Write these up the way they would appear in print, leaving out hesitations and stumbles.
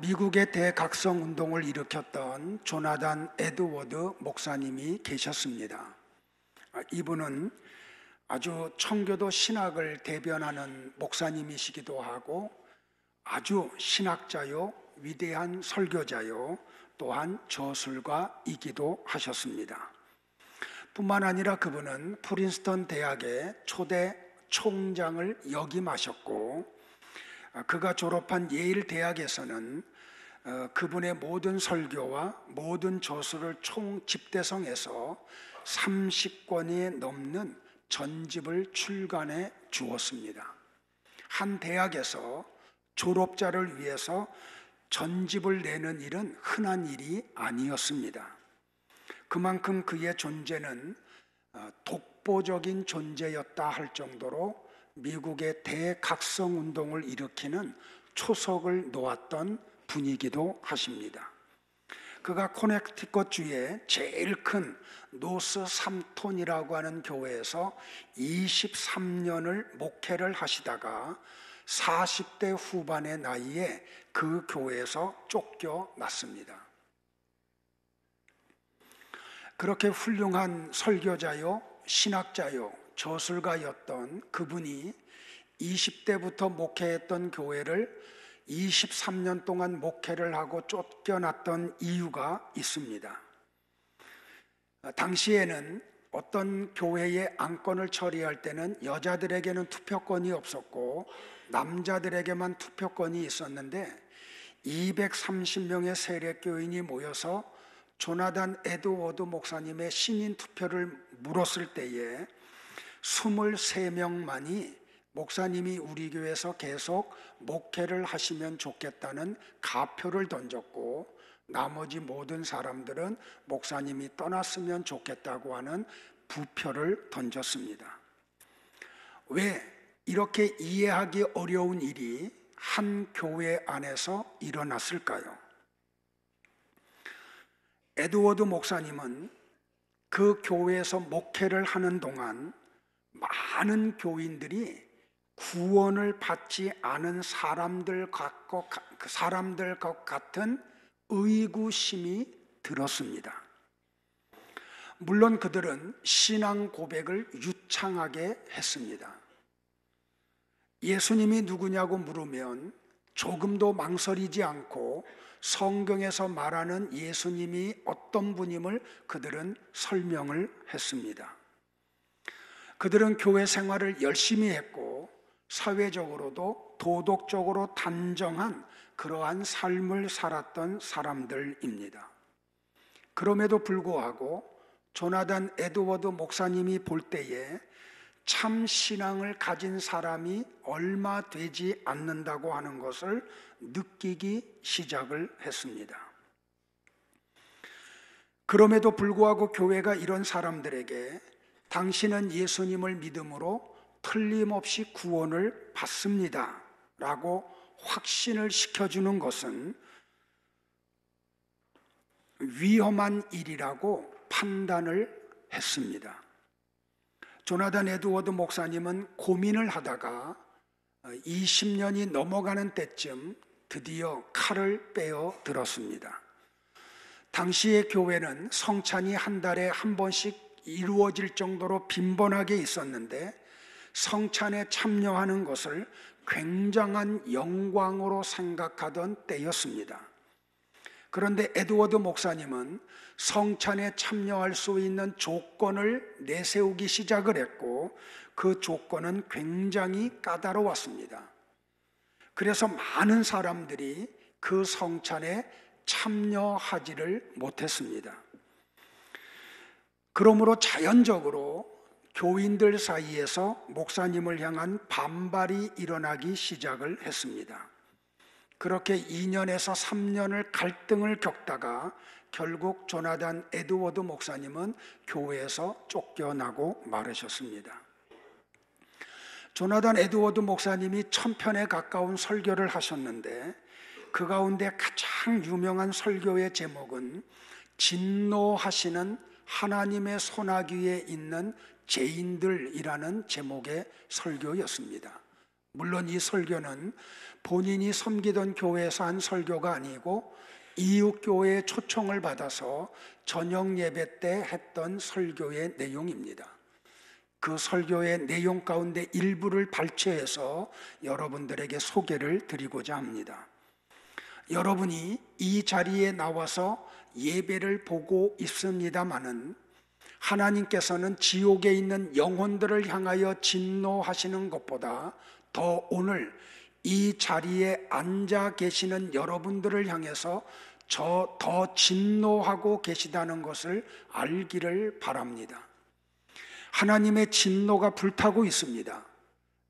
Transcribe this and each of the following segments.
미국의 대각성 운동을 일으켰던 조나단 에드워드 목사님이 계셨습니다. 이분은 아주 청교도 신학을 대변하는 목사님이시기도 하고 아주 신학자요, 위대한 설교자요, 또한 저술가이기도 하셨습니다. 뿐만 아니라 그분은 프린스턴 대학의 초대 총장을 역임하셨고, 그가 졸업한 예일 대학에서는 그분의 모든 설교와 모든 저술을 총 집대성해서 30권이 넘는 전집을 출간해 주었습니다. 한 대학에서 졸업자를 위해서 전집을 내는 일은 흔한 일이 아니었습니다. 그만큼 그의 존재는 독보적인 존재였다 할 정도로 미국의 대각성 운동을 일으키는 초석을 놓았던 분이기도 하십니다. 그가 코네티컷주의 제일 큰 노스 삼톤이라고 하는 교회에서 23년을 목회를 하시다가 40대 후반의 나이에 그 교회에서 쫓겨났습니다. 그렇게 훌륭한 설교자요, 신학자요, 저술가였던 그분이 20대부터 목회했던 교회를 23년 동안 목회를 하고 쫓겨났던 이유가 있습니다. 당시에는 어떤 교회의 안건을 처리할 때는 여자들에게는 투표권이 없었고 남자들에게만 투표권이 있었는데 230명의 세례교인이 모여서 조나단 에드워드 목사님의 신인 투표를 물었을 때에 23명만이 목사님이 우리 교회에서 계속 목회를 하시면 좋겠다는 가표를 던졌고, 나머지 모든 사람들은 목사님이 떠났으면 좋겠다고 하는 부표를 던졌습니다. 왜 이렇게 이해하기 어려운 일이 한 교회 안에서 일어났을까요? 에드워드 목사님은 그 교회에서 목회를 하는 동안 많은 교인들이 구원을 받지 않은 사람들 것 같은 의구심이 들었습니다. 물론 그들은 신앙 고백을 유창하게 했습니다. 예수님이 누구냐고 물으면 조금도 망설이지 않고 성경에서 말하는 예수님이 어떤 분임을 그들은 설명을 했습니다. 그들은 교회 생활을 열심히 했고 사회적으로도 도덕적으로 단정한 그러한 삶을 살았던 사람들입니다. 그럼에도 불구하고 조나단 에드워드 목사님이 볼 때에 참 신앙을 가진 사람이 얼마 되지 않는다고 하는 것을 느끼기 시작을 했습니다. 그럼에도 불구하고 교회가 이런 사람들에게 당신은 예수님을 믿음으로 틀림없이 구원을 받습니다 라고 확신을 시켜주는 것은 위험한 일이라고 판단을 했습니다. 조나단 에드워드 목사님은 고민을 하다가 20년이 넘어가는 때쯤 드디어 칼을 빼어 들었습니다. 당시의 교회는 성찬이 한 달에 한 번씩 이루어질 정도로 빈번하게 있었는데 성찬에 참여하는 것을 굉장한 영광으로 생각하던 때였습니다. 그런데 에드워드 목사님은 성찬에 참여할 수 있는 조건을 내세우기 시작을 했고 그 조건은 굉장히 까다로웠습니다. 그래서 많은 사람들이 그 성찬에 참여하지를 못했습니다. 그러므로 자연적으로 교인들 사이에서 목사님을 향한 반발이 일어나기 시작을 했습니다. 그렇게 2년에서 3년을 갈등을 겪다가 결국 조나단 에드워드 목사님은 교회에서 쫓겨나고 말으셨습니다. 조나단 에드워드 목사님이 1000편에 가까운 설교를 하셨는데 그 가운데 가장 유명한 설교의 제목은 진노하시는 하나님의 소나귀에 있는 죄인들이라는 제목의 설교였습니다. 물론 이 설교는 본인이 섬기던 교회에서 한 설교가 아니고 이웃 교회의 초청을 받아서 저녁 예배 때 했던 설교의 내용입니다. 그 설교의 내용 가운데 일부를 발췌해서 여러분들에게 소개를 드리고자 합니다. 여러분이 이 자리에 나와서 예배를 보고 있습니다마는 하나님께서는 지옥에 있는 영혼들을 향하여 진노하시는 것보다 더 오늘 이 자리에 앉아 계시는 여러분들을 향해서 더 진노하고 계시다는 것을 알기를 바랍니다. 하나님의 진노가 불타고 있습니다.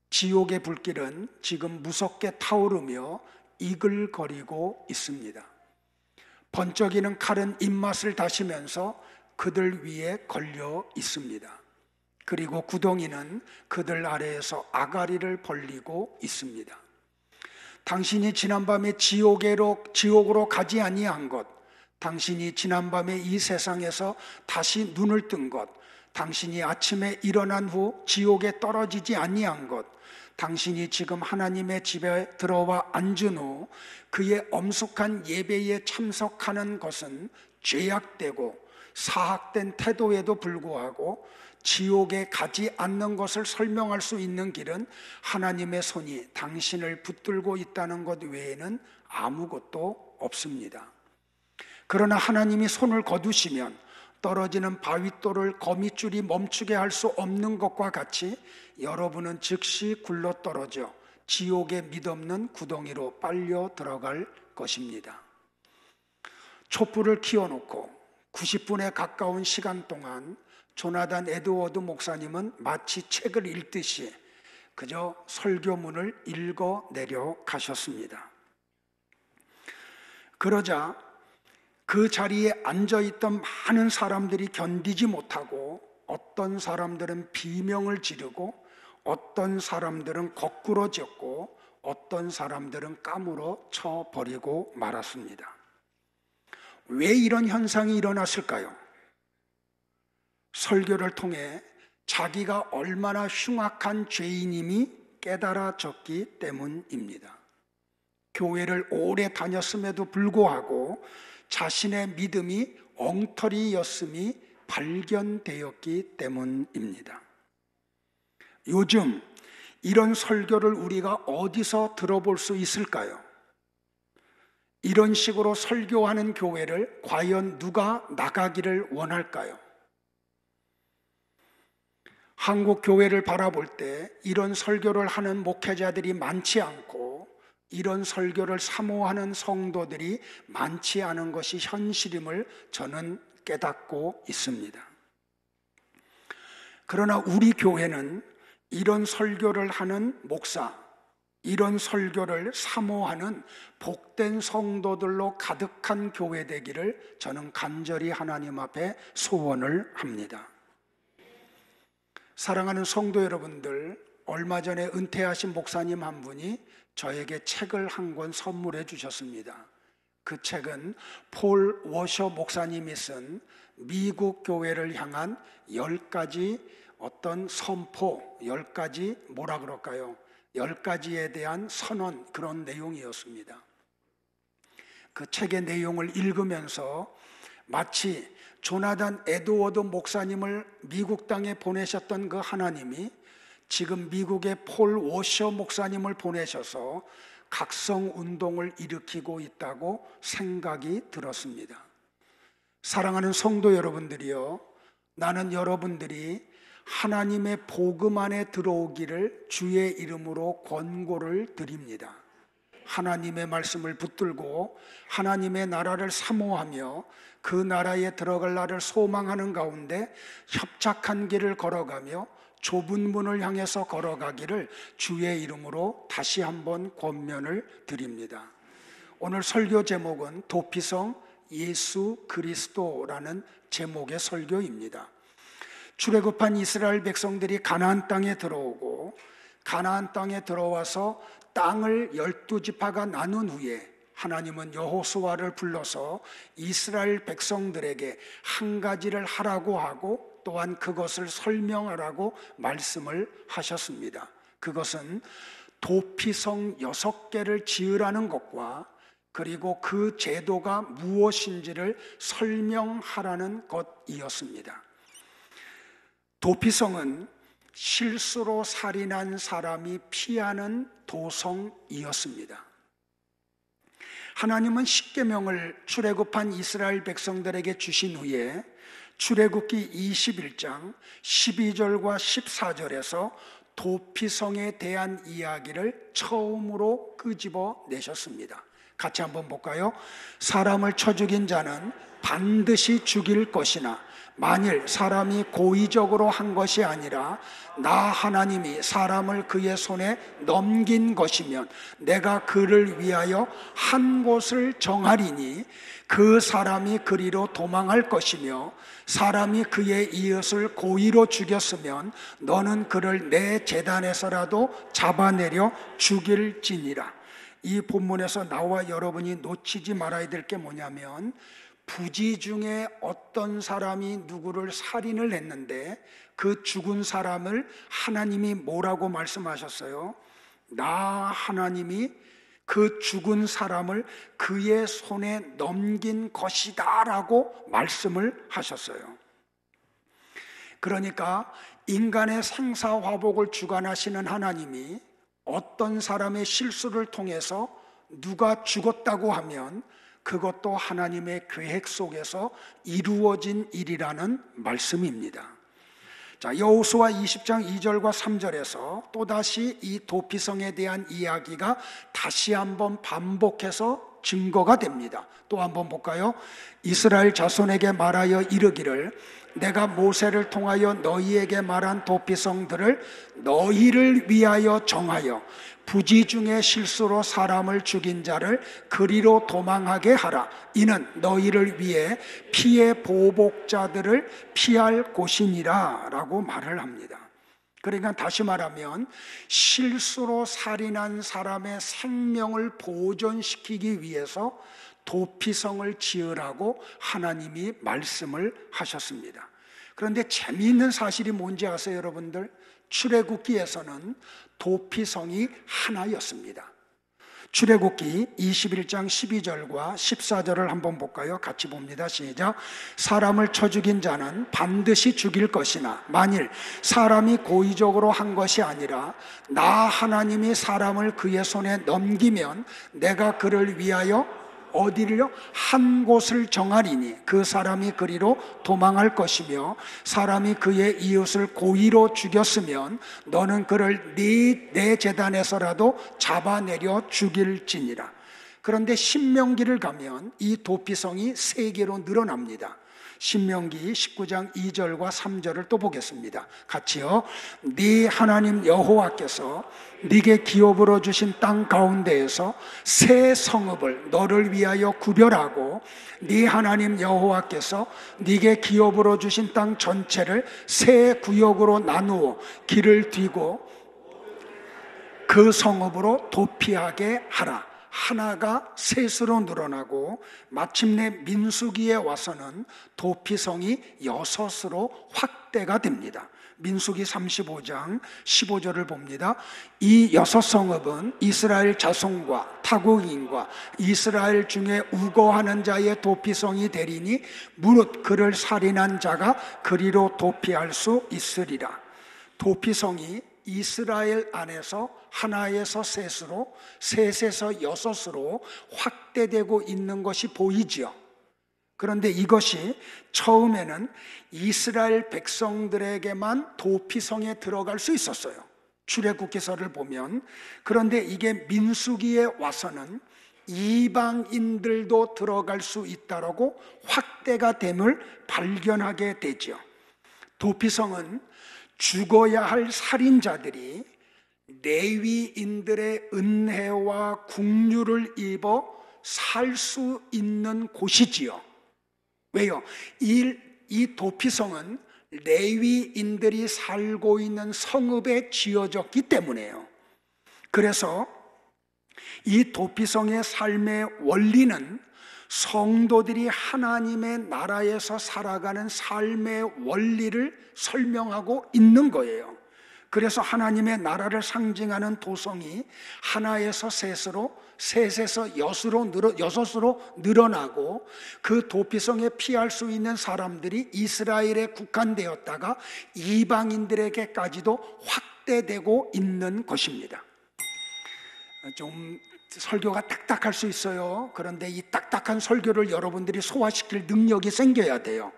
지옥의 불길은 지금 무섭게 타오르며 이글거리고 있습니다. 번쩍이는 칼은 입맛을 다시면서 그들 위에 걸려 있습니다. 그리고 구덩이는 그들 아래에서 아가리를 벌리고 있습니다. 당신이 지난밤에 지옥으로 가지 아니한 것, 당신이 지난밤에 이 세상에서 다시 눈을 뜬 것, 당신이 아침에 일어난 후 지옥에 떨어지지 아니한 것, 당신이 지금 하나님의 집에 들어와 앉은 후 그의 엄숙한 예배에 참석하는 것은 죄악되고 사악된 태도에도 불구하고 지옥에 가지 않는 것을 설명할 수 있는 길은 하나님의 손이 당신을 붙들고 있다는 것 외에는 아무것도 없습니다. 그러나 하나님이 손을 거두시면 떨어지는 바윗돌을 거미줄이 멈추게 할 수 없는 것과 같이 여러분은 즉시 굴러떨어져 지옥의 mid없는 구덩이로 빨려 들어갈 것입니다. 촛불을 키워놓고 90분에 가까운 시간 동안 조나단 에드워드 목사님은 마치 책을 읽듯이 그저 설교문을 읽어 내려가셨습니다. 그러자 그 자리에 앉아있던 많은 사람들이 견디지 못하고 어떤 사람들은 비명을 지르고 어떤 사람들은 거꾸러졌고 어떤 사람들은 까무러 쳐버리고 말았습니다. 왜 이런 현상이 일어났을까요? 설교를 통해 자기가 얼마나 흉악한 죄인임이 깨달아졌기 때문입니다. 교회를 오래 다녔음에도 불구하고 자신의 믿음이 엉터리였음이 발견되었기 때문입니다. 요즘 이런 설교를 우리가 어디서 들어볼 수 있을까요? 이런 식으로 설교하는 교회를 과연 누가 나가기를 원할까요? 한국 교회를 바라볼 때 이런 설교를 하는 목회자들이 많지 않고 이런 설교를 사모하는 성도들이 많지 않은 것이 현실임을 저는 깨닫고 있습니다. 그러나 우리 교회는 이런 설교를 하는 목사, 이런 설교를 사모하는 복된 성도들로 가득한 교회 되기를 저는 간절히 하나님 앞에 소원을 합니다. 사랑하는 성도 여러분들, 얼마 전에 은퇴하신 목사님 한 분이 저에게 책을 한 권 선물해 주셨습니다. 그 책은 폴 워셔 목사님이 쓴 미국 교회를 향한 10가지 어떤 선포, 10가지 뭐라 그럴까요? 10가지에 대한 선언, 그런 내용이었습니다. 그 책의 내용을 읽으면서 마치 조나단 에드워드 목사님을 미국 땅에 보내셨던 그 하나님이 지금 미국의 폴 워셔 목사님을 보내셔서 각성운동을 일으키고 있다고 생각이 들었습니다. 사랑하는 성도 여러분들이요, 나는 여러분들이 하나님의 복음 안에 들어오기를 주의 이름으로 권고를 드립니다. 하나님의 말씀을 붙들고 하나님의 나라를 사모하며 그 나라에 들어갈 날을 소망하는 가운데 협착한 길을 걸어가며 좁은 문을 향해서 걸어가기를 주의 이름으로 다시 한번 권면을 드립니다. 오늘 설교 제목은 도피성 예수 그리스도라는 제목의 설교입니다. 출애굽한 이스라엘 백성들이 가나안 땅에 들어오고 가나안 땅에 들어와서 땅을 12지파가 나눈 후에 하나님은 여호수아를 불러서 이스라엘 백성들에게 한 가지를 하라고 하고 또한 그것을 설명하라고 말씀을 하셨습니다. 그것은 도피성 6개를 지으라는 것과 그리고 그 제도가 무엇인지를 설명하라는 것이었습니다. 도피성은 실수로 살인한 사람이 피하는 도성이었습니다. 하나님은 십계명을 출애굽한 이스라엘 백성들에게 주신 후에 출애굽기 21장 12절과 14절에서 도피성에 대한 이야기를 처음으로 끄집어 내셨습니다. 같이 한번 볼까요? 사람을 쳐 죽인 자는 반드시 죽일 것이나 만일 사람이 고의적으로 한 것이 아니라 나 하나님이 사람을 그의 손에 넘긴 것이면 내가 그를 위하여 한 곳을 정하리니 그 사람이 그리로 도망할 것이며 사람이 그의 이웃을 고의로 죽였으면 너는 그를 내 제단에서라도 잡아내려 죽일지니라. 이 본문에서 나와 여러분이 놓치지 말아야 될 게 뭐냐면, 부지 중에 어떤 사람이 누구를 살인을 했는데 그 죽은 사람을 하나님이 뭐라고 말씀하셨어요? 나 하나님이 그 죽은 사람을 그의 손에 넘긴 것이다 라고 말씀을 하셨어요. 그러니까 인간의 생사화복을 주관하시는 하나님이 어떤 사람의 실수를 통해서 누가 죽었다고 하면 그것도 하나님의 계획 속에서 이루어진 일이라는 말씀입니다. 자, 여호수아 20장 2절과 3절에서 또다시 이 도피성에 대한 이야기가 다시 한번 반복해서 증거가 됩니다. 또 한번 볼까요? 이스라엘 자손에게 말하여 이르기를 내가 모세를 통하여 너희에게 말한 도피성들을 너희를 위하여 정하여 부지 중에 실수로 사람을 죽인 자를 그리로 도망하게 하라. 이는 너희를 위해 피해 보복자들을 피할 곳이니라 라고 말을 합니다. 그러니까 다시 말하면 실수로 살인한 사람의 생명을 보존시키기 위해서 도피성을 지으라고 하나님이 말씀을 하셨습니다. 그런데 재미있는 사실이 뭔지 아세요, 여러분들? 출애굽기에서는 도피성이 하나였습니다. 출애굽기 21장 12절과 14절을 한번 볼까요? 같이 봅니다. 시작. 사람을 쳐 죽인 자는 반드시 죽일 것이나 만일 사람이 고의적으로 한 것이 아니라 나 하나님이 사람을 그의 손에 넘기면 내가 그를 위하여 어디를요? 한 곳을 정하리니 그 사람이 그리로 도망할 것이며 사람이 그의 이웃을 고의로 죽였으면 너는 그를 내 제단에서라도 잡아내려 죽일지니라. 그런데 신명기를 가면 이 도피성이 3개로 늘어납니다. 신명기 19장 2절과 3절을 또 보겠습니다. 같이요. 네 하나님 여호와께서 네게 기업으로 주신 땅 가운데에서 새 성읍을 너를 위하여 구별하고 네 하나님 여호와께서 네게 기업으로 주신 땅 전체를 새 구역으로 나누어 길을 뒤고 그 성읍으로 도피하게 하라. 하나가 셋으로 늘어나고 마침내 민수기에 와서는 도피성이 6으로 확대가 됩니다. 민수기 35장 15절을 봅니다. 이 6성읍은 이스라엘 자손과 타국인과 이스라엘 중에 우거하는 자의 도피성이 되리니 무릇 그를 살인한 자가 그리로 도피할 수 있으리라. 도피성이 이스라엘 안에서 하나에서 셋으로, 셋에서 6으로 확대되고 있는 것이 보이지요. 그런데 이것이 처음에는 이스라엘 백성들에게만 도피성에 들어갈 수 있었어요. 출애굽기서를 보면. 그런데 이게 민수기에 와서는 이방인들도 들어갈 수 있다라고 확대가 됨을 발견하게 되죠. 도피성은 죽어야 할 살인자들이 레위인들의 은혜와 국류를 입어 살 수 있는 곳이지요. 왜요? 이 도피성은 레위인들이 살고 있는 성읍에 지어졌기 때문에요. 그래서 이 도피성의 삶의 원리는 성도들이 하나님의 나라에서 살아가는 삶의 원리를 설명하고 있는 거예요. 그래서 하나님의 나라를 상징하는 도성이 하나에서 셋으로, 셋에서 여섯으로 늘어나고, 그 도피성에 피할 수 있는 사람들이 이스라엘에 국한되었다가 이방인들에게까지도 확대되고 있는 것입니다. 좀 설교가 딱딱할 수 있어요. 그런데 이 딱딱한 설교를 여러분들이 소화시킬 능력이 생겨야 돼요.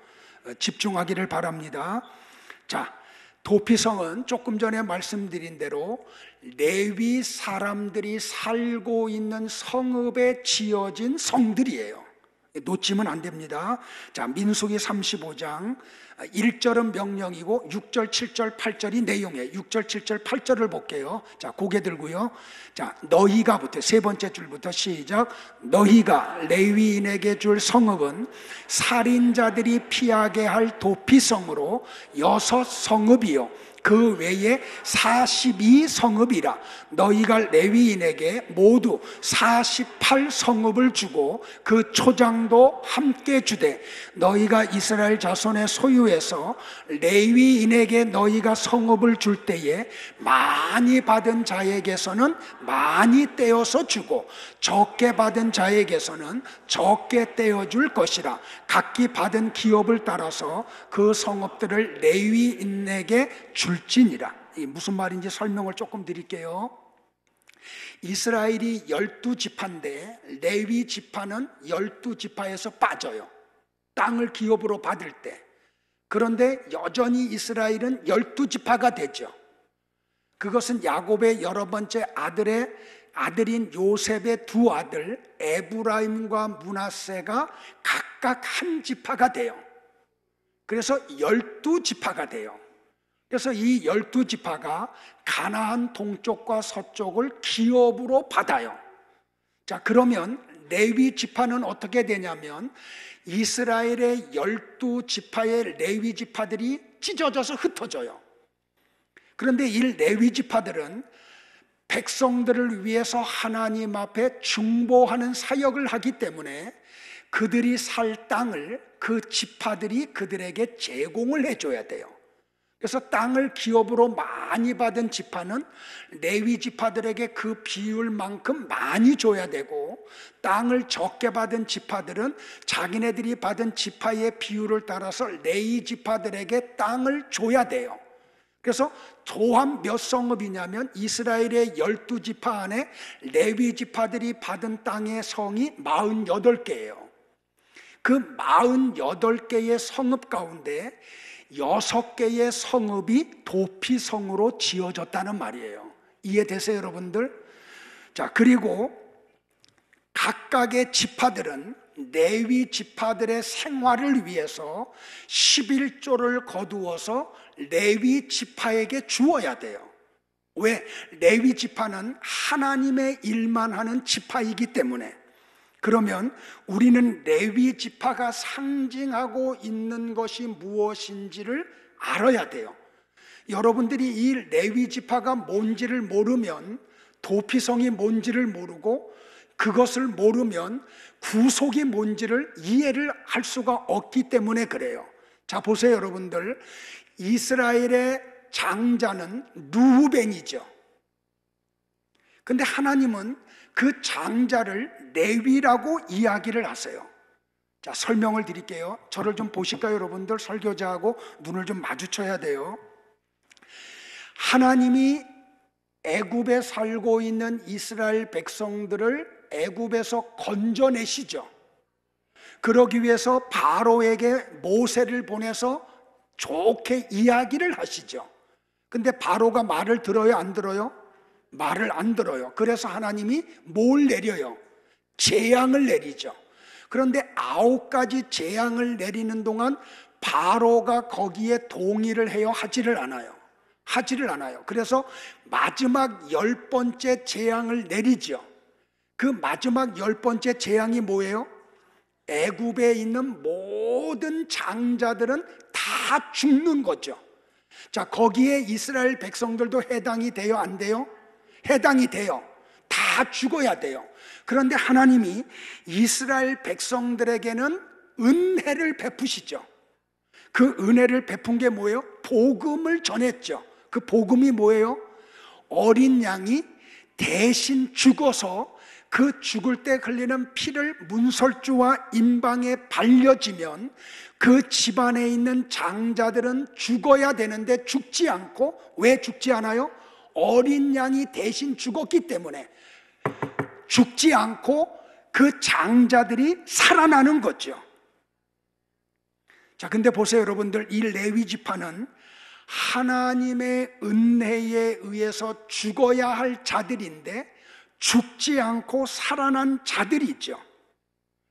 집중하기를 바랍니다. 자, 도피성은 조금 전에 말씀드린 대로 레위 사람들이 살고 있는 성읍에 지어진 성들이에요. 놓치면 안 됩니다. 자, 민수기 35장 1절은 명령이고 6절, 7절, 8절이 내용이에요. 6절, 7절, 8절을 볼게요. 자, 고개 들고요. 자, 너희가부터 세 번째 줄부터 시작. 너희가 레위인에게 줄 성읍은 살인자들이 피하게 할 도피성으로 6성읍이요 그 외에 42성읍이라. 너희가 레위인에게 모두 48성읍을 주고 그 초장도 함께 주되, 너희가 이스라엘 자손의 소유에서 레위인에게 너희가 성읍을 줄 때에 많이 받은 자에게서는 많이 떼어서 주고 적게 받은 자에게서는 적게 떼어줄 것이라. 각기 받은 기업을 따라서 그 성읍들을 레위인에게 줄지니라. 무슨 말인지 설명을 조금 드릴게요. 이스라엘이 12지파인데 레위 지파는 12지파에서 빠져요. 땅을 기업으로 받을 때. 그런데 여전히 이스라엘은 12지파가 되죠. 그것은 야곱의 여러 번째 아들인 요셉의 두 아들 에브라임과 므낫세가 각각 한 지파가 돼요. 그래서 12지파가 돼요. 그래서 이 12지파가 가나안 동쪽과 서쪽을 기업으로 받아요. 자, 그러면 레위 지파는 어떻게 되냐면 이스라엘의 12지파의 레위 지파들이 찢어져서 흩어져요. 그런데 이 레위 지파들은 백성들을 위해서 하나님 앞에 중보하는 사역을 하기 때문에 그들이 살 땅을 그 지파들이 그들에게 제공을 해줘야 돼요. 그래서 땅을 기업으로 많이 받은 지파는 레위 지파들에게 그 비율만큼 많이 줘야 되고, 땅을 적게 받은 지파들은 자기네들이 받은 지파의 비율을 따라서 레위 지파들에게 땅을 줘야 돼요. 그래서 또한 몇 성읍이냐면 이스라엘의 12지파 안에 레위 지파들이 받은 땅의 성이 48개예요. 그 48개의 성읍 가운데 6개의 성읍이 도피성으로 지어졌다는 말이에요. 이해되세요, 여러분들? 자, 그리고 각각의 지파들은 레위 지파들의 생활을 위해서 11조를 거두어서 레위 지파에게 주어야 돼요. 왜? 레위 지파는 하나님의 일만 하는 지파이기 때문에. 그러면 우리는 레위 지파가 상징하고 있는 것이 무엇인지를 알아야 돼요. 여러분들이 이 레위 지파가 뭔지를 모르면, 도피성이 뭔지를 모르고 그것을 모르면 구속이 뭔지를 이해를 할 수가 없기 때문에 그래요. 자, 보세요, 여러분들. 이스라엘의 장자는 르우벤이죠. 근데 하나님은 그 장자를 레위라고 이야기를 하세요. 자, 설명을 드릴게요. 저를 좀 보실까요, 여러분들? 설교자하고 눈을 좀 마주쳐야 돼요. 하나님이 애굽에 살고 있는 이스라엘 백성들을 애굽에서 건져내시죠. 그러기 위해서 바로에게 모세를 보내서 좋게 이야기를 하시죠. 근데 바로가 말을 들어요, 안 들어요? 말을 안 들어요. 그래서 하나님이 뭘 내려요? 재앙을 내리죠. 그런데 9가지 재앙을 내리는 동안 바로가 거기에 동의를 해요? 하지를 않아요. 하지를 않아요. 그래서 마지막 10번째 재앙을 내리죠. 그 마지막 10번째 재앙이 뭐예요? 애굽에 있는 모든 장자들은 다 죽는 거죠. 자, 거기에 이스라엘 백성들도 해당이 돼요, 안 돼요? 해당이 돼요. 다 죽어야 돼요. 그런데 하나님이 이스라엘 백성들에게는 은혜를 베푸시죠. 그 은혜를 베푼 게 뭐예요? 복음을 전했죠. 그 복음이 뭐예요? 어린 양이 대신 죽어서 그 죽을 때 흘리는 피를 문설주와 임방에 발려지면 그 집안에 있는 장자들은 죽어야 되는데 죽지 않고, 왜 죽지 않아요? 어린 양이 대신 죽었기 때문에 죽지 않고 그 장자들이 살아나는 거죠. 자, 근데 보세요, 여러분들. 이 레위 지파는 하나님의 은혜에 의해서 죽어야 할 자들인데 죽지 않고 살아난 자들이죠.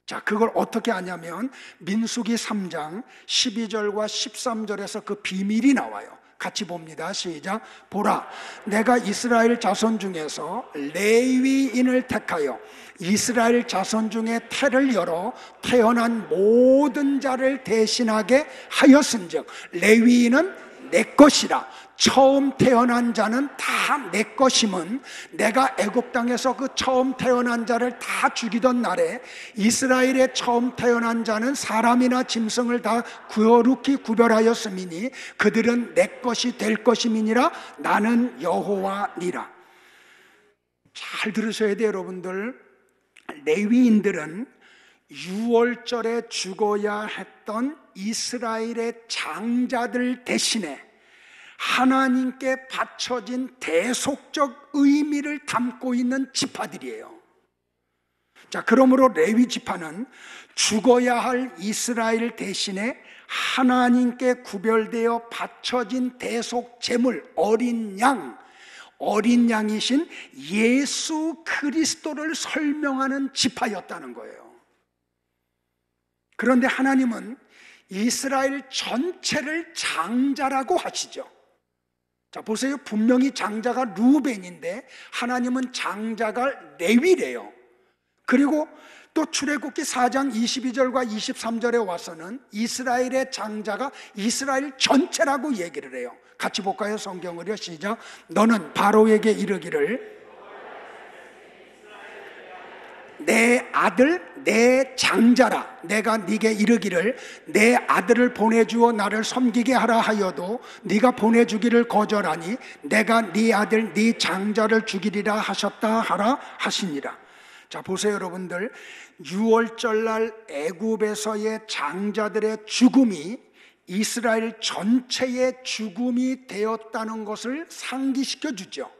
자, 그걸 어떻게 하냐면 민수기 3장 12절과 13절에서 그 비밀이 나와요. 같이 봅니다. 시작. 보라, 내가 이스라엘 자손 중에서 레위인을 택하여 이스라엘 자손 중에 태를 열어 태어난 모든 자를 대신하게 하였은즉 레위인은 내 것이라. 처음 태어난 자는 다 내 것임은, 내가 애굽 땅에서 그 처음 태어난 자를 다 죽이던 날에 이스라엘의 처음 태어난 자는 사람이나 짐승을 다 거룩히 구별하였음이니 그들은 내 것이 될 것임이니라. 나는 여호와니라. 잘 들으셔야 돼요, 여러분들. 레위인들은 유월절에 죽어야 했던 이스라엘의 장자들 대신에 하나님께 바쳐진 대속적 의미를 담고 있는 지파들이에요. 자, 그러므로 레위 지파는 죽어야 할 이스라엘 대신에 하나님께 구별되어 바쳐진 대속 제물, 어린 양이신 예수 그리스도를 설명하는 지파였다는 거예요. 그런데 하나님은 이스라엘 전체를 장자라고 하시죠. 자, 보세요. 분명히 장자가 루벤인데 하나님은 장자가 레위래요. 그리고 또 출애굽기 4장 22절과 23절에 와서는 이스라엘의 장자가 이스라엘 전체라고 얘기를 해요. 같이 볼까요? 성경을요. 시작. 너는 바로에게 이르기를 내 아들 내 장자라. 내가 네게 이르기를 내 아들을 보내주어 나를 섬기게 하라 하여도 네가 보내주기를 거절하니 내가 네 아들 네 장자를 죽이리라 하셨다 하라 하시니라. 자, 보세요, 여러분들. 유월절날 애굽에서의 장자들의 죽음이 이스라엘 전체의 죽음이 되었다는 것을 상기시켜 주죠.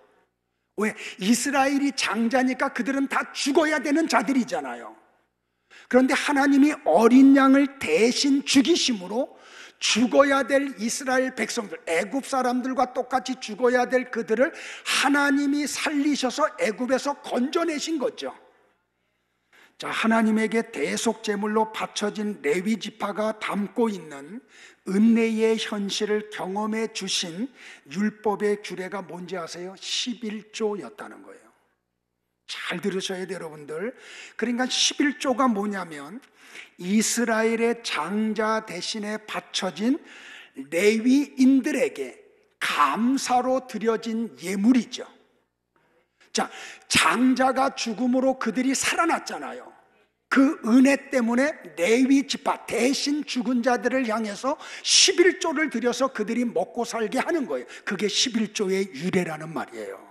왜? 이스라엘이 장자니까 그들은 다 죽어야 되는 자들이잖아요. 그런데 하나님이 어린 양을 대신 죽이심으로 죽어야 될 이스라엘 백성들, 애굽 사람들과 똑같이 죽어야 될 그들을 하나님이 살리셔서 애굽에서 건져내신 거죠. 자, 하나님에게 대속 제물로 바쳐진 레위 지파가 담고 있는 은혜의 현실을 경험해 주신 율법의 규례가 뭔지 아세요? 11조였다는 거예요. 잘 들으셔야 돼요, 여러분들. 그러니까 11조가 뭐냐면 이스라엘의 장자 대신에 바쳐진 레위인들에게 감사로 드려진 예물이죠. 자, 장자가 죽음으로 그들이 살아났잖아요. 그 은혜 때문에 레위 지파 대신 죽은 자들을 향해서 11조를 드려서 그들이 먹고 살게 하는 거예요. 그게 11조의 유래라는 말이에요.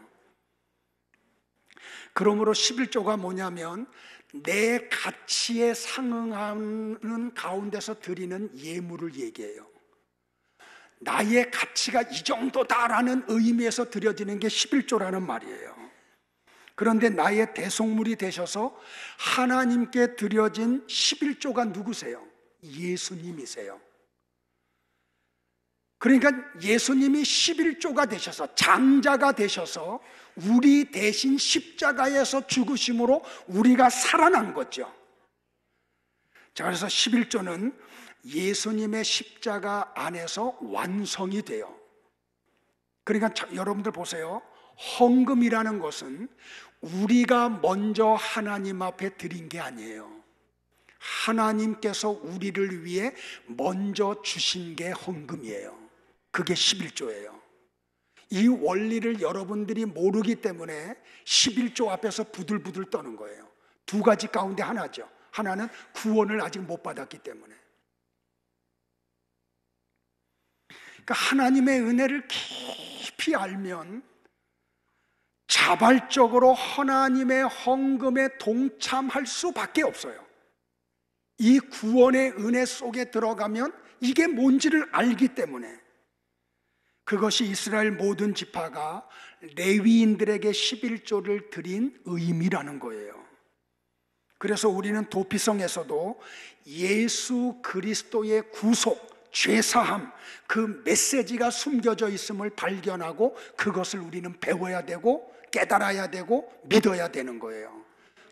그러므로 11조가 뭐냐면 내 가치에 상응하는 가운데서 드리는 예물을 얘기해요. 나의 가치가 이 정도다라는 의미에서 드려지는 게 11조라는 말이에요. 그런데 나의 대속물이 되셔서 하나님께 드려진 11조가 누구세요? 예수님이세요. 그러니까 예수님이 11조가 되셔서 장자가 되셔서 우리 대신 십자가에서 죽으심으로 우리가 살아난 거죠. 자, 그래서 11조는 예수님의 십자가 안에서 완성이 돼요. 그러니까 여러분들 보세요. 헌금이라는 것은 우리가 먼저 하나님 앞에 드린 게 아니에요. 하나님께서 우리를 위해 먼저 주신 게 헌금이에요. 그게 11조예요. 이 원리를 여러분들이 모르기 때문에 11조 앞에서 부들부들 떠는 거예요. 두 가지 가운데 하나죠. 하나는 구원을 아직 못 받았기 때문에. 그러니까 하나님의 은혜를 깊이 깊이 알면 자발적으로 하나님의 헌금에 동참할 수밖에 없어요. 이 구원의 은혜 속에 들어가면 이게 뭔지를 알기 때문에, 그것이 이스라엘 모든 지파가 레위인들에게 11조를 드린 의미라는 거예요. 그래서 우리는 도피성에서도 예수 그리스도의 구속, 죄사함, 그 메시지가 숨겨져 있음을 발견하고 그것을 우리는 배워야 되고 깨달아야 되고 믿어야 되는 거예요.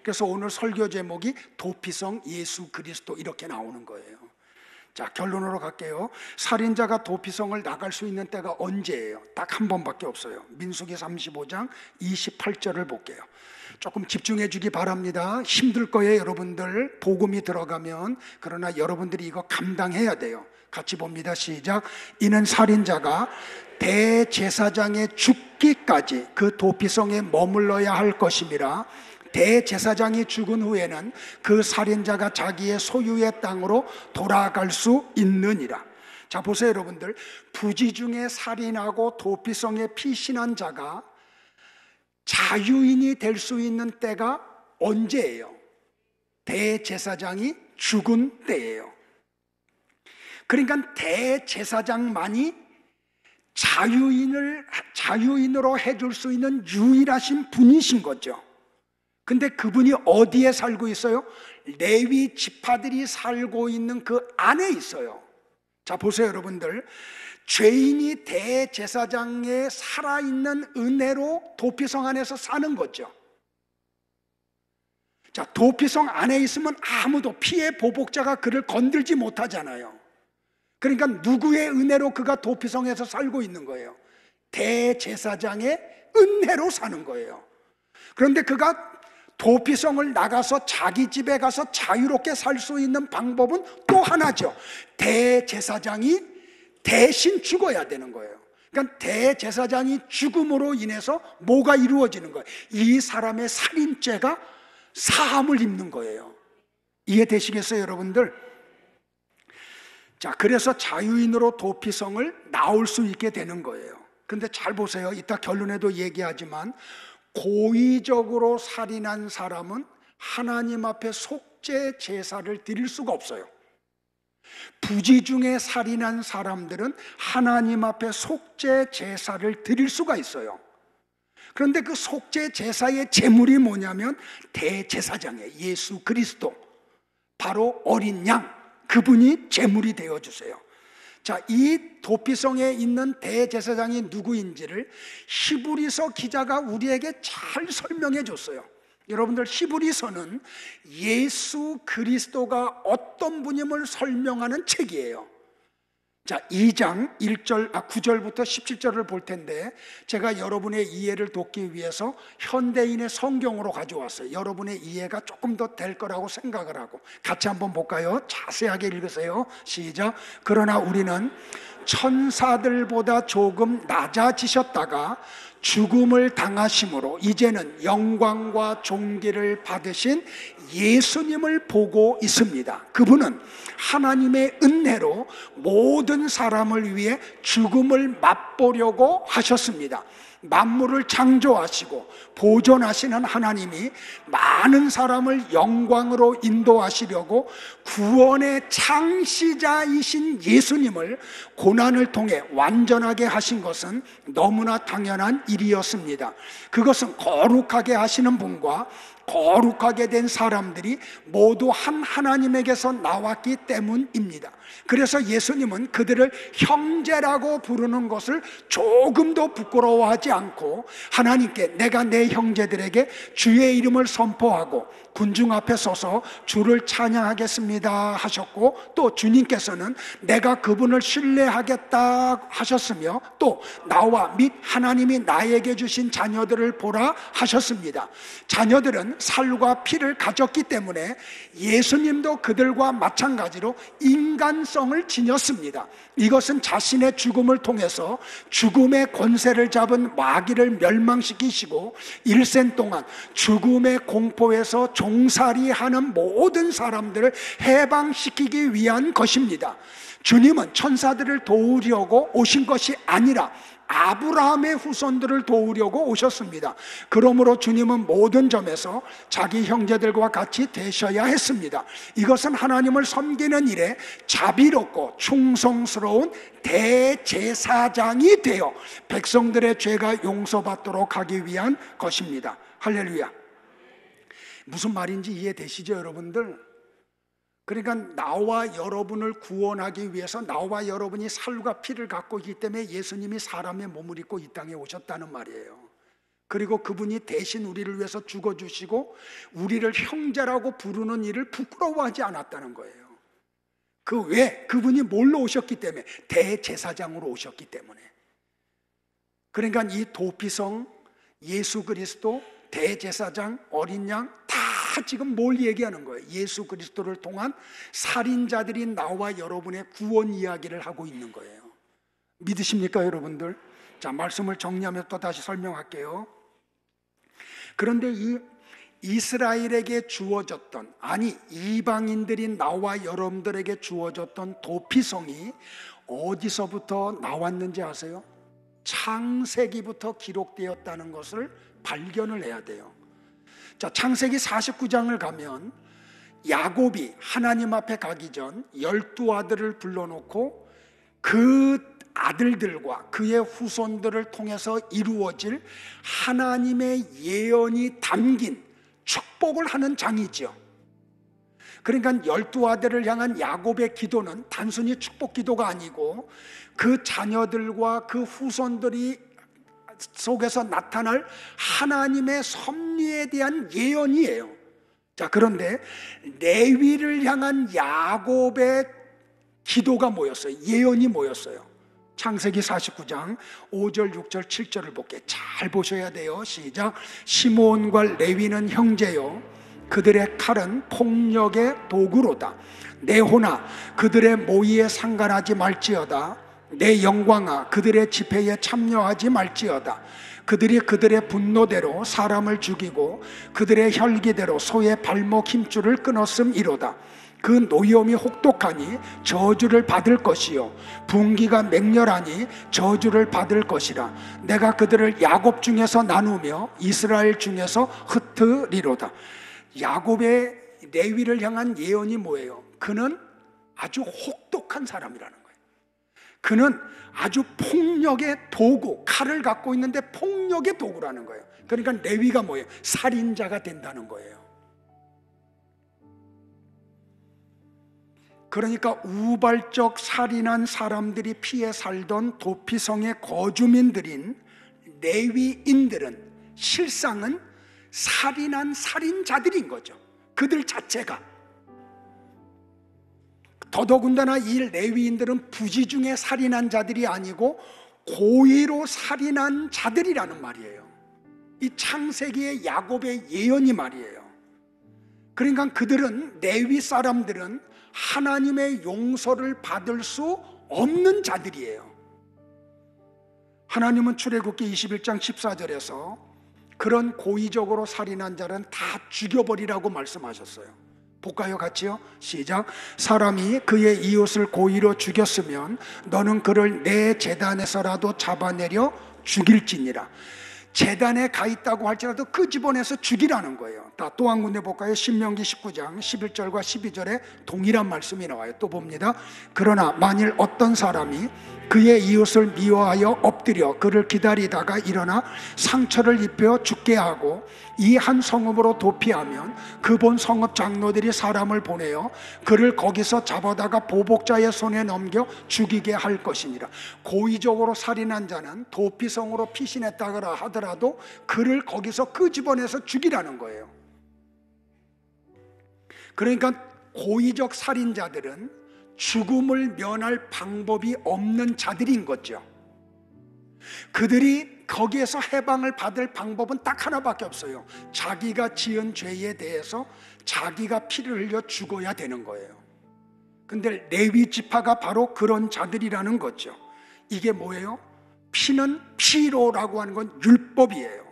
그래서 오늘 설교 제목이 도피성 예수 그리스도 이렇게 나오는 거예요. 자, 결론으로 갈게요. 살인자가 도피성을 나갈 수 있는 때가 언제예요? 딱 한 번밖에 없어요. 민수기 35장 28절을 볼게요. 조금 집중해 주기 바랍니다. 힘들 거예요, 여러분들. 복음이 들어가면. 그러나 여러분들이 이거 감당해야 돼요. 같이 봅니다. 시작. 이는 살인자가 대제사장의 죽기까지 그 도피성에 머물러야 할 것임이라. 대제사장이 죽은 후에는 그 살인자가 자기의 소유의 땅으로 돌아갈 수 있느니라. 자, 보세요, 여러분들. 부지 중에 살인하고 도피성에 피신한 자가 자유인이 될 수 있는 때가 언제예요? 대제사장이 죽은 때예요. 그러니까 대제사장만이 자유인으로 해줄 수 있는 유일하신 분이신 거죠. 근데 그분이 어디에 살고 있어요? 레위 지파들이 살고 있는 그 안에 있어요. 자, 보세요, 여러분들. 죄인이 대제사장에 살아있는 은혜로 도피성 안에서 사는 거죠. 자, 도피성 안에 있으면 아무도 피해 보복자가 그를 건들지 못하잖아요. 그러니까 누구의 은혜로 그가 도피성에서 살고 있는 거예요? 대제사장의 은혜로 사는 거예요. 그런데 그가 도피성을 나가서 자기 집에 가서 자유롭게 살 수 있는 방법은 또 하나죠. 대제사장이 대신 죽어야 되는 거예요. 그러니까 대제사장이 죽음으로 인해서 뭐가 이루어지는 거예요? 이 사람의 살인죄가 사함을 입는 거예요. 이해되시겠어요, 여러분들? 자, 그래서 자유인으로 도피성을 나올 수 있게 되는 거예요. 근데 잘 보세요. 이따 결론에도 얘기하지만 고의적으로 살인한 사람은 하나님 앞에 속죄 제사를 드릴 수가 없어요. 부지 중에 살인한 사람들은 하나님 앞에 속죄 제사를 드릴 수가 있어요. 그런데 그 속죄 제사의 제물이 뭐냐면 대제사장의 예수 그리스도, 바로 어린 양, 그분이 제물이 되어주세요. 자, 이 도피성에 있는 대제사장이 누구인지를 히브리서 기자가 우리에게 잘 설명해 줬어요. 여러분들, 히브리서는 예수 그리스도가 어떤 분임을 설명하는 책이에요. 자, 2장 9절부터 17절을 볼 텐데, 제가 여러분의 이해를 돕기 위해서 현대인의 성경으로 가져왔어요. 여러분의 이해가 조금 더 될 거라고 생각을 하고 같이 한번 볼까요? 자세하게 읽으세요. 시작. 그러나 우리는 천사들보다 조금 낮아지셨다가 죽음을 당하심으로 이제는 영광과 존귀를 받으신 예수님을 보고 있습니다. 그분은 하나님의 은혜로 모든 사람을 위해 죽음을 맛보려고 하셨습니다. 만물을 창조하시고 보존하시는 하나님이 많은 사람을 영광으로 인도하시려고 구원의 창시자이신 예수님을 고난을 통해 완전하게 하신 것은 너무나 당연한 일이었습니다. 그것은 거룩하게 하시는 분과 거룩하게 된 사람들이 모두 한 하나님에게서 나왔기 때문입니다. 그래서 예수님은 그들을 형제라고 부르는 것을 조금도 부끄러워하지 않고 하나님께 내가 내 형제들에게 주의 이름을 선포하고 군중 앞에 서서 주를 찬양하겠습니다 하셨고, 또 주님께서는 내가 그분을 신뢰하겠다 하셨으며, 또 나와 및 하나님이 나에게 주신 자녀들을 보라 하셨습니다. 자녀들은 살과 피를 가졌기 때문에 예수님도 그들과 마찬가지로 인간성을 지녔습니다. 이것은 자신의 죽음을 통해서 죽음의 권세를 잡은 마귀를 멸망시키시고 일생 동안 죽음의 공포에서 종살이하는 모든 사람들을 해방시키기 위한 것입니다. 주님은 천사들을 도우려고 오신 것이 아니라 아브라함의 후손들을 도우려고 오셨습니다. 그러므로 주님은 모든 점에서 자기 형제들과 같이 되셔야 했습니다. 이것은 하나님을 섬기는 일에 자비롭고 충성스러운 대제사장이 되어 백성들의 죄가 용서받도록 하기 위한 것입니다. 할렐루야. 무슨 말인지 이해되시죠, 여러분들? 그러니까 나와 여러분을 구원하기 위해서 나와 여러분이 살과 피를 갖고 있기 때문에 예수님이 사람의 몸을 입고 이 땅에 오셨다는 말이에요. 그리고 그분이 대신 우리를 위해서 죽어주시고 우리를 형제라고 부르는 일을 부끄러워하지 않았다는 거예요. 그 왜? 그분이 뭘로 오셨기 때문에? 대제사장으로 오셨기 때문에. 그러니까 이 도피성, 예수 그리스도, 대제사장, 어린 양 다 지금 뭘 얘기하는 거예요? 예수 그리스도를 통한 살인자들이 나와 여러분의 구원 이야기를 하고 있는 거예요. 믿으십니까, 여러분들? 자, 말씀을 정리하면서 또 다시 설명할게요. 그런데 이 이스라엘에게 주어졌던, 아니 이방인들인 나와 여러분들에게 주어졌던 도피성이 어디서부터 나왔는지 아세요? 창세기부터 기록되었다는 것을 발견을 해야 돼요. 자, 창세기 49장을 가면 야곱이 하나님 앞에 가기 전 12아들을 불러놓고 그 아들들과 그의 후손들을 통해서 이루어질 하나님의 예언이 담긴 축복을 하는 장이죠. 그러니까 12아들을 향한 야곱의 기도는 단순히 축복 기도가 아니고 그 자녀들과 그 후손들이 속에서 나타날 하나님의 섭리에 대한 예언이에요. 자, 그런데 레위를 향한 야곱의 기도가 뭐였어요? 예언이 뭐였어요? 창세기 49장 5절, 6절, 7절을 볼게요. 잘 보셔야 돼요. 시작. 시므온과 레위는 형제요, 그들의 칼은 폭력의 도구로다. 내 호나 그들의 모의에 상관하지 말지어다. 내 영광아 그들의 집회에 참여하지 말지어다. 그들이 그들의 분노대로 사람을 죽이고 그들의 혈기대로 소의 발목 힘줄을 끊었음이로다. 그 노여움이 혹독하니 저주를 받을 것이요 분기가 맹렬하니 저주를 받을 것이라. 내가 그들을 야곱 중에서 나누며 이스라엘 중에서 흩으리로다. 야곱의 레위를 향한 예언이 뭐예요? 그는 아주 혹독한 사람이라는 거예요. 그는 아주 폭력의 도구, 칼을 갖고 있는데 폭력의 도구라는 거예요. 그러니까 레위가 뭐예요? 살인자가 된다는 거예요. 그러니까 우발적 살인한 사람들이 피해 살던 도피성의 거주민들인 레위인들은 실상은 살인한 살인자들인 거죠. 그들 자체가. 더더군다나 이 레위인들은 부지중에 살인한 자들이 아니고 고의로 살인한 자들이라는 말이에요. 이 창세기의 야곱의 예언이 말이에요. 그러니까 그들은, 레위 사람들은 하나님의 용서를 받을 수 없는 자들이에요. 하나님은 출애굽기 21장 14절에서 그런 고의적으로 살인한 자는 다 죽여버리라고 말씀하셨어요. 볼까요? 같이요. 시작. 사람이 그의 이웃을 고의로 죽였으면 너는 그를 내 제단에서라도 잡아내려 죽일지니라. 제단에 가 있다고 할지라도 그 집안에서 죽이라는 거예요. 또 한 군데 볼까요? 신명기 19장 11절과 12절에 동일한 말씀이 나와요. 또 봅니다. 그러나 만일 어떤 사람이 그의 이웃을 미워하여 엎드려 그를 기다리다가 일어나 상처를 입혀 죽게 하고 이 한 성읍으로 도피하면 그 본 성읍 장로들이 사람을 보내어 그를 거기서 잡아다가 보복자의 손에 넘겨 죽이게 할 것이니라. 고의적으로 살인한 자는 도피성으로 피신했다거나 하더라도 그를 거기서 그 집안에서 죽이라는 거예요. 그러니까 고의적 살인자들은 죽음을 면할 방법이 없는 자들인 거죠. 그들이 거기에서 해방을 받을 방법은 딱 하나밖에 없어요. 자기가 지은 죄에 대해서 자기가 피를 흘려 죽어야 되는 거예요. 근데 레위 지파가 바로 그런 자들이라는 거죠. 이게 뭐예요? 피는 피로라고 하는 건 율법이에요.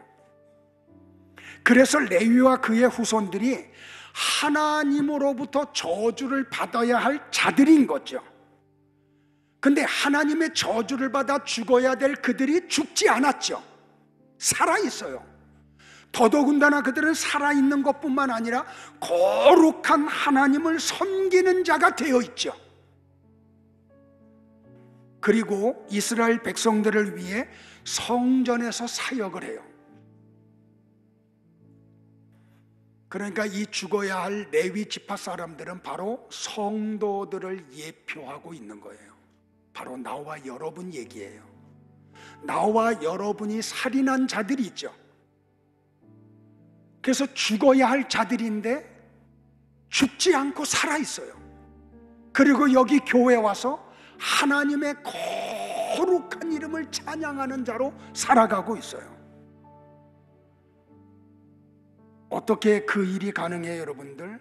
그래서 레위와 그의 후손들이 하나님으로부터 저주를 받아야 할 자들인 거죠. 근데 하나님의 저주를 받아 죽어야 될 그들이 죽지 않았죠. 살아있어요. 더더군다나 그들은 살아있는 것뿐만 아니라 거룩한 하나님을 섬기는 자가 되어 있죠. 그리고 이스라엘 백성들을 위해 성전에서 사역을 해요. 그러니까 이 죽어야 할 레위 지파 사람들은 바로 성도들을 예표하고 있는 거예요. 바로 나와 여러분 얘기예요. 나와 여러분이 살인한 자들이 있죠. 그래서 죽어야 할 자들인데 죽지 않고 살아있어요. 그리고 여기 교회 와서 하나님의 거룩한 이름을 찬양하는 자로 살아가고 있어요. 어떻게 그 일이 가능해요, 여러분들?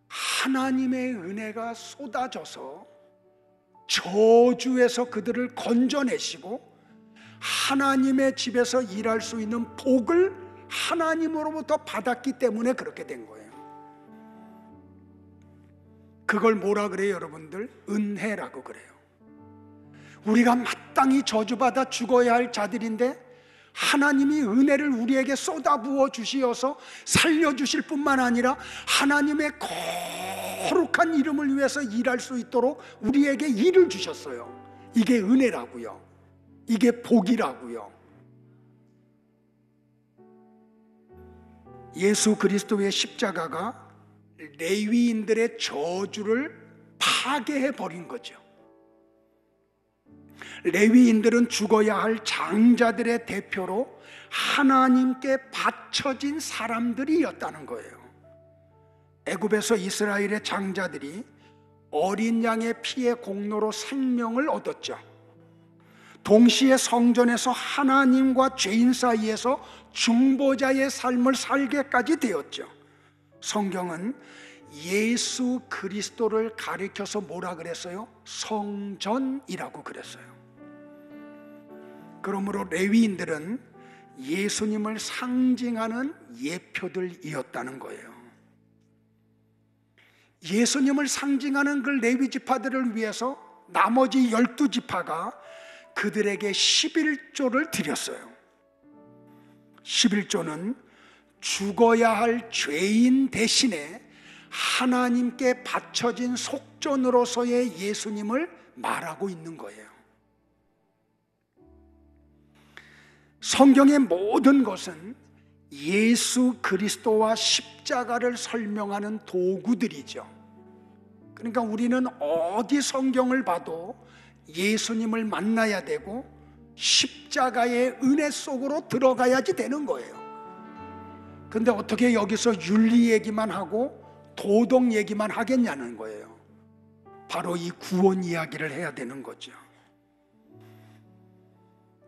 하나님의 은혜가 쏟아져서 저주에서 그들을 건져내시고 하나님의 집에서 일할 수 있는 복을 하나님으로부터 받았기 때문에 그렇게 된 거예요. 그걸 뭐라 그래요, 여러분들? 은혜라고 그래요. 우리가 마땅히 저주받아 죽어야 할 자들인데 하나님이 은혜를 우리에게 쏟아부어 주시어서 살려주실 뿐만 아니라 하나님의 거룩한 이름을 위해서 일할 수 있도록 우리에게 일을 주셨어요. 이게 은혜라고요. 이게 복이라고요. 예수 그리스도의 십자가가 레위인들의 저주를 파괴해 버린 거죠. 레위인들은 죽어야 할 장자들의 대표로 하나님께 바쳐진 사람들이었다는 거예요. 애굽에서 이스라엘의 장자들이 어린 양의 피의 공로로 생명을 얻었죠. 동시에 성전에서 하나님과 죄인 사이에서 중보자의 삶을 살게까지 되었죠. 성경은 예수 그리스도를 가리켜서 뭐라 그랬어요? 성전이라고 그랬어요. 그러므로 레위인들은 예수님을 상징하는 예표들이었다는 거예요. 예수님을 상징하는 그 레위 지파들을 위해서 나머지 12지파가 그들에게 11조를 드렸어요. 11조는 죽어야 할 죄인 대신에 하나님께 바쳐진 속전으로서의 예수님을 말하고 있는 거예요. 성경의 모든 것은 예수 그리스도와 십자가를 설명하는 도구들이죠. 그러니까 우리는 어디 성경을 봐도 예수님을 만나야 되고 십자가의 은혜 속으로 들어가야지 되는 거예요. 근데 어떻게 여기서 윤리 얘기만 하고 도덕 얘기만 하겠냐는 거예요. 바로 이 구원 이야기를 해야 되는 거죠.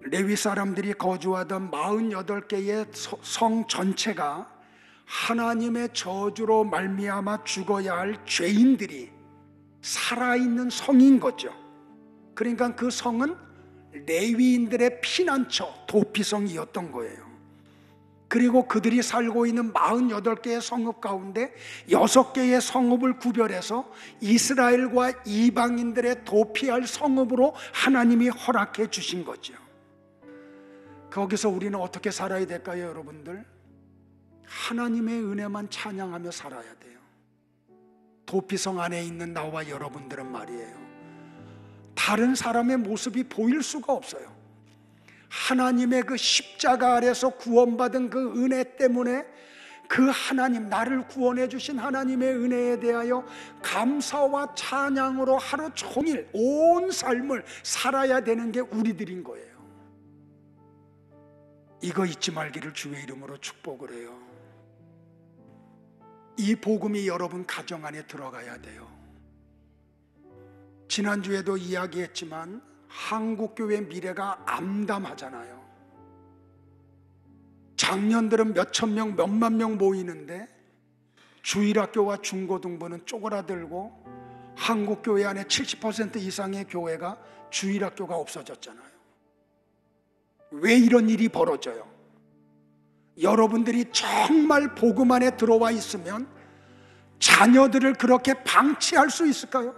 레위 사람들이 거주하던 48개의 성 전체가 하나님의 저주로 말미암아 죽어야 할 죄인들이 살아있는 성인 거죠. 그러니까 그 성은 레위인들의 피난처, 도피성이었던 거예요. 그리고 그들이 살고 있는 48개의 성읍 가운데 6개의 성읍을 구별해서 이스라엘과 이방인들의 도피할 성읍으로 하나님이 허락해 주신 거죠. 거기서 우리는 어떻게 살아야 될까요, 여러분들? 하나님의 은혜만 찬양하며 살아야 돼요. 도피성 안에 있는 나와 여러분들은 말이에요, 다른 사람의 모습이 보일 수가 없어요. 하나님의 그 십자가 아래서 구원받은 그 은혜 때문에 그 하나님, 나를 구원해 주신 하나님의 은혜에 대하여 감사와 찬양으로 하루 종일 온 삶을 살아야 되는 게 우리들인 거예요. 이거 잊지 말기를 주의 이름으로 축복을 해요. 이 복음이 여러분 가정 안에 들어가야 돼요. 지난주에도 이야기했지만 한국교회 미래가 암담하잖아요. 작년들은 몇천 명, 몇만 명 모이는데 주일학교와 중고등부는 쪼그라들고 한국교회 안에 70% 이상의 교회가 주일학교가 없어졌잖아요. 왜 이런 일이 벌어져요? 여러분들이 정말 복음 안에 들어와 있으면 자녀들을 그렇게 방치할 수 있을까요?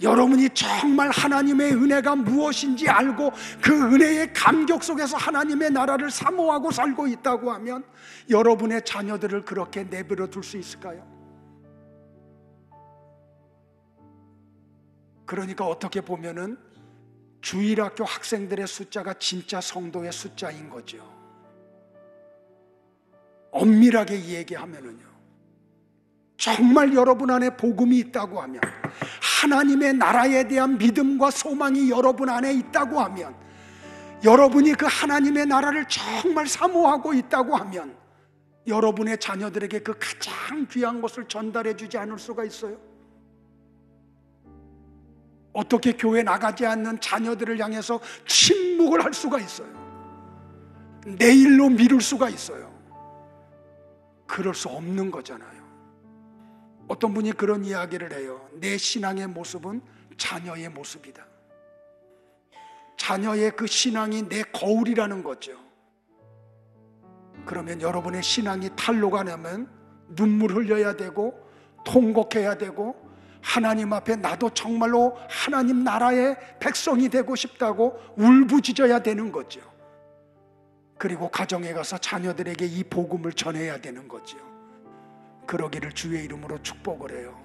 여러분이 정말 하나님의 은혜가 무엇인지 알고 그 은혜의 감격 속에서 하나님의 나라를 사모하고 살고 있다고 하면 여러분의 자녀들을 그렇게 내버려 둘 수 있을까요? 그러니까 어떻게 보면은 주일학교 학생들의 숫자가 진짜 성도의 숫자인 거죠. 엄밀하게 얘기하면은요, 정말 여러분 안에 복음이 있다고 하면, 하나님의 나라에 대한 믿음과 소망이 여러분 안에 있다고 하면, 여러분이 그 하나님의 나라를 정말 사모하고 있다고 하면 여러분의 자녀들에게 그 가장 귀한 것을 전달해 주지 않을 수가 있어요? 어떻게 교회 나가지 않는 자녀들을 향해서 침묵을 할 수가 있어요? 내일로 미룰 수가 있어요? 그럴 수 없는 거잖아요. 어떤 분이 그런 이야기를 해요. 내 신앙의 모습은 자녀의 모습이다. 자녀의 그 신앙이 내 거울이라는 거죠. 그러면 여러분의 신앙이 탄로가 나면 눈물 흘려야 되고 통곡해야 되고, 하나님 앞에 나도 정말로 하나님 나라의 백성이 되고 싶다고 울부짖어야 되는 거죠. 그리고 가정에 가서 자녀들에게 이 복음을 전해야 되는 거죠. 그러기를 주의 이름으로 축복을 해요.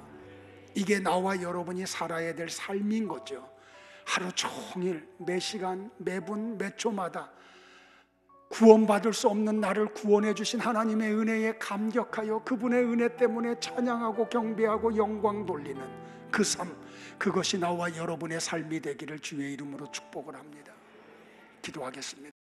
이게 나와 여러분이 살아야 될 삶인 거죠. 하루 종일 매 시간 매분 매 초마다 구원받을 수 없는 나를 구원해 주신 하나님의 은혜에 감격하여 그분의 은혜 때문에 찬양하고 경배하고 영광 돌리는 그 삶, 그것이 나와 여러분의 삶이 되기를 주의 이름으로 축복을 합니다. 기도하겠습니다.